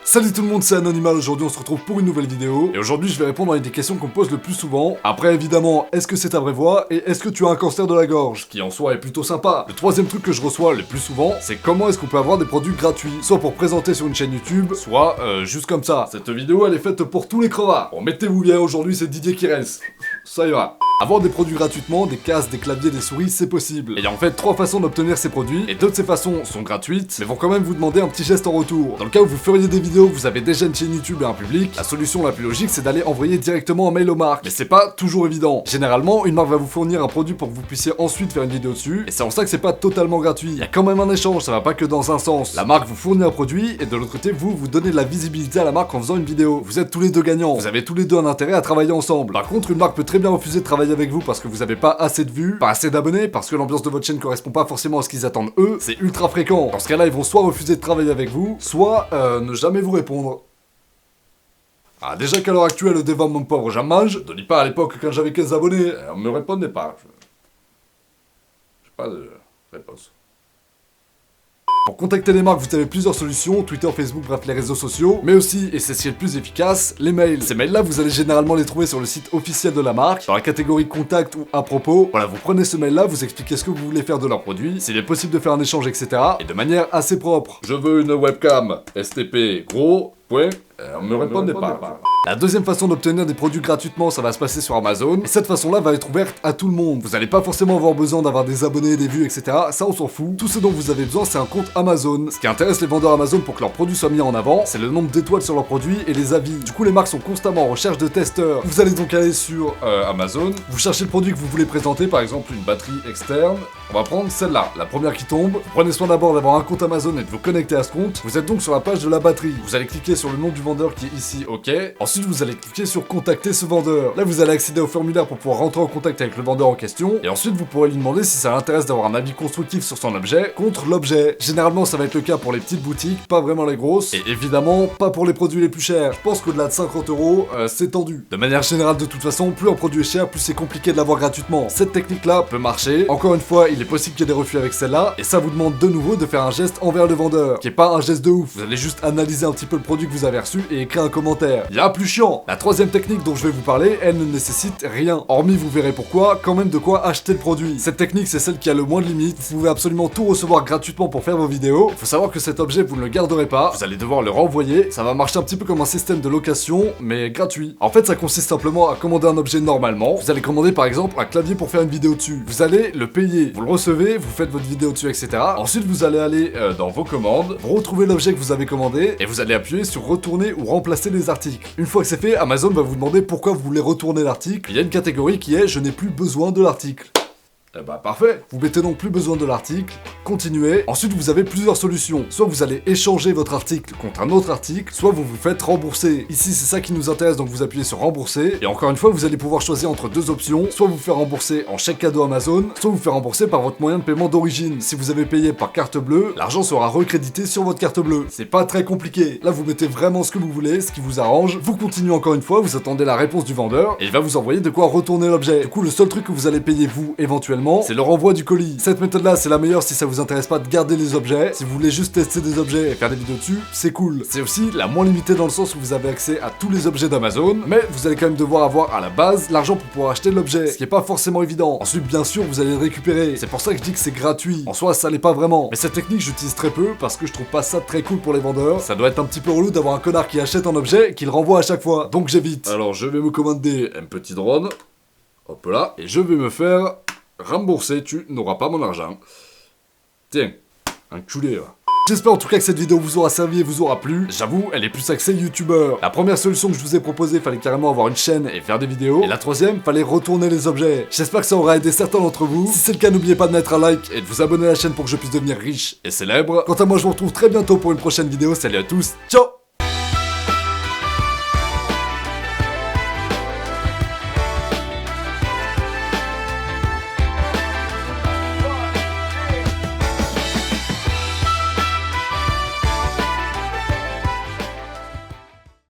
Salut tout le monde, c'est Anonymal, aujourd'hui on se retrouve pour une nouvelle vidéo, et aujourd'hui je vais répondre à une des questions qu'on me pose le plus souvent. Après évidemment, est-ce que c'est ta vraie voix, et est-ce que tu as un cancer de la gorge, qui en soi est plutôt sympa. Le troisième truc que je reçois le plus souvent, c'est comment est-ce qu'on peut avoir des produits gratuits, soit pour présenter sur une chaîne YouTube, soit juste comme ça. Cette vidéo elle est faite pour tous les crevards. Bon, mettez-vous bien, aujourd'hui c'est Didier qui reste. Ça ira. Avoir des produits gratuitement, des casques, des claviers, des souris, c'est possible. Et il y a en fait 3 façons d'obtenir ces produits, et 2 de ces façons sont gratuites, mais vont quand même vous demander un petit geste en retour. Dans le cas où vous feriez des vidéos, vous avez déjà une chaîne YouTube et un public, la solution la plus logique c'est d'aller envoyer directement un mail aux marques. Mais c'est pas toujours évident. Généralement, une marque va vous fournir un produit pour que vous puissiez ensuite faire une vidéo dessus, et c'est en ça que c'est pas totalement gratuit. Il y a quand même un échange, ça va pas que dans un sens. La marque vous fournit un produit, et de l'autre côté, vous donnez de la visibilité à la marque en faisant une vidéo. Vous êtes tous les deux gagnants, vous avez tous les deux un intérêt à travailler ensemble. Par contre, une marque peut très bien refuser de travailler avec vous parce que vous avez pas assez de vues, pas assez d'abonnés, parce que l'ambiance de votre chaîne correspond pas forcément à ce qu'ils attendent eux, c'est ultra fréquent. Dans ce cas-là, ils vont soit refuser de travailler avec vous, soit ne jamais vous répondre. Ah, déjà qu'à l'heure actuelle, devant mon pauvre Jean-Mange, je te dis pas à l'époque quand j'avais 15 abonnés, on me répondait pas. J'ai pas de réponse. Pour contacter les marques, vous avez plusieurs solutions, Twitter, Facebook, bref les réseaux sociaux, mais aussi, et c'est ce qui est le plus efficace, les mails. Ces mails-là, vous allez généralement les trouver sur le site officiel de la marque, dans la catégorie contact ou à propos. Voilà, vous prenez ce mail-là, vous expliquez ce que vous voulez faire de leur produit, s'il est possible de faire un échange, etc. Et de manière assez propre. Je veux une webcam STP gros, point, on me répondait pas. La deuxième façon d'obtenir des produits gratuitement, ça va se passer sur Amazon, et cette façon-là va être ouverte à tout le monde. Vous n'allez pas forcément avoir besoin d'avoir des abonnés, des vues, etc. Ça, on s'en fout. Tout ce dont vous avez besoin, c'est un compte Amazon. Ce qui intéresse les vendeurs Amazon pour que leurs produits soient mis en avant, c'est le nombre d'étoiles sur leurs produits et les avis. Du coup, les marques sont constamment en recherche de testeurs. Vous allez donc aller sur Amazon, vous cherchez le produit que vous voulez présenter, par exemple une batterie externe. On va prendre celle-là, la première qui tombe. Vous prenez soin d'abord d'avoir un compte Amazon et de vous connecter à ce compte. Vous êtes donc sur la page de la batterie. Vous allez cliquer sur le nom du vendeur qui est ici, OK. Ensuite, vous allez cliquer sur contacter ce vendeur. Là, vous allez accéder au formulaire pour pouvoir rentrer en contact avec le vendeur en question. Et ensuite, vous pourrez lui demander si ça l'intéresse d'avoir un avis constructif sur son objet contre l'objet. Généralement, ça va être le cas pour les petites boutiques, pas vraiment les grosses. Et évidemment, pas pour les produits les plus chers. Je pense qu'au-delà de 50 €, c'est tendu. De manière générale, de toute façon, plus un produit est cher, plus c'est compliqué de l'avoir gratuitement. Cette technique-là peut marcher. Encore une fois, il est possible qu'il y ait des refus avec celle-là. Et ça vous demande de nouveau de faire un geste envers le vendeur, qui est pas un geste de ouf. Vous allez juste analyser un petit peu le produit que vous avez reçu et écrire un commentaire. Il y a plus chiant. La troisième technique dont je vais vous parler, elle ne nécessite rien. Hormis, vous verrez pourquoi, quand même de quoi acheter le produit. Cette technique, c'est celle qui a le moins de limites. Vous pouvez absolument tout recevoir gratuitement pour faire vos vidéos. Faut savoir que cet objet, vous ne le garderez pas. Vous allez devoir le renvoyer. Ça va marcher un petit peu comme un système de location, mais gratuit. En fait, ça consiste simplement à commander un objet normalement. Vous allez commander par exemple un clavier pour faire une vidéo dessus. Vous allez le payer. Vous le recevez, vous faites votre vidéo dessus, etc. Ensuite, vous allez aller dans vos commandes, vous retrouvez l'objet que vous avez commandé, et vous allez appuyer sur retourner ou remplacer les articles. Une fois que c'est fait, Amazon va vous demander pourquoi vous voulez retourner l'article. Il y a une catégorie qui est « Je n'ai plus besoin de l'article ». Eh bah parfait. Vous mettez donc plus besoin de l'article, continuez. Ensuite vous avez plusieurs solutions. Soit vous allez échanger votre article contre un autre article, soit vous vous faites rembourser. Ici c'est ça qui nous intéresse, donc vous appuyez sur rembourser. Et encore une fois vous allez pouvoir choisir entre 2 options. Soit vous faire rembourser en chèque cadeau Amazon, soit vous faire rembourser par votre moyen de paiement d'origine. Si vous avez payé par carte bleue, l'argent sera recrédité sur votre carte bleue. C'est pas très compliqué. Là vous mettez vraiment ce que vous voulez, ce qui vous arrange. Vous continuez encore une fois, vous attendez la réponse du vendeur, et il va vous envoyer de quoi retourner l'objet. Du coup le seul truc que vous allez payer vous éventuellement, c'est le renvoi du colis. Cette méthode là c'est la meilleure si ça vous intéresse pas de garder les objets. Si vous voulez juste tester des objets et faire des vidéos dessus, c'est cool. C'est aussi la moins limitée dans le sens où vous avez accès à tous les objets d'Amazon, mais vous allez quand même devoir avoir à la base l'argent pour pouvoir acheter l'objet, ce qui est pas forcément évident. Ensuite bien sûr vous allez le récupérer. C'est pour ça que je dis que c'est gratuit. En soi ça l'est pas vraiment. Mais cette technique j'utilise très peu parce que je trouve pas ça très cool pour les vendeurs. Ça doit être un petit peu relou d'avoir un connard qui achète un objet et qui le renvoie à chaque fois. Donc j'évite. Alors je vais me commander un petit drone. Hop là. Et je vais me faire rembourser, tu n'auras pas mon argent. Tiens, enculé là. J'espère en tout cas que cette vidéo vous aura servi et vous aura plu. J'avoue, elle est plus axée youtubeur. La première solution que je vous ai proposée, fallait carrément avoir une chaîne et faire des vidéos. Et la troisième, fallait retourner les objets. J'espère que ça aura aidé certains d'entre vous. Si c'est le cas, n'oubliez pas de mettre un like et de vous abonner à la chaîne pour que je puisse devenir riche et célèbre. Quant à moi, je vous retrouve très bientôt pour une prochaine vidéo. Salut à tous, ciao!